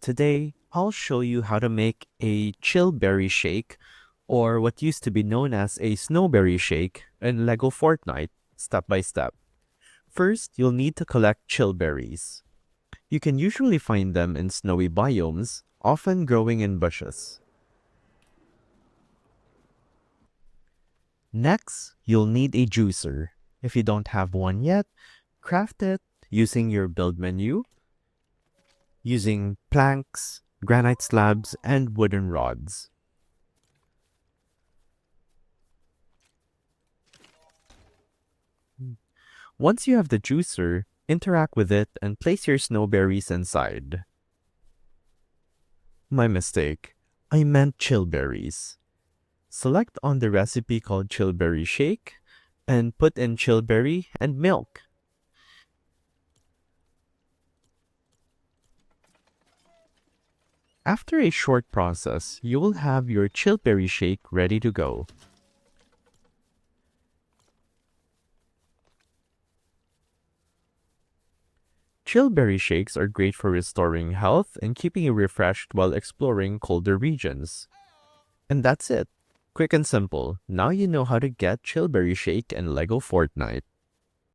Today, I'll show you how to make a chillberry shake, or what used to be known as a snowberry shake, in LEGO Fortnite, step by step. First, you'll need to collect chillberries. You can usually find them in snowy biomes, often growing in bushes. Next, you'll need a juicer. If you don't have one yet, craft it using your build menu, using planks, granite slabs, and wooden rods. Once you have the juicer, interact with it and place your snowberries inside. My mistake. I meant chillberries. Select on the recipe called chillberry shake and put in chillberry and milk. After a short process, you will have your chillberry shake ready to go. Chillberry shakes are great for restoring health and keeping you refreshed while exploring colder regions. And that's it. Quick and simple. Now you know how to get chillberry shake in LEGO Fortnite.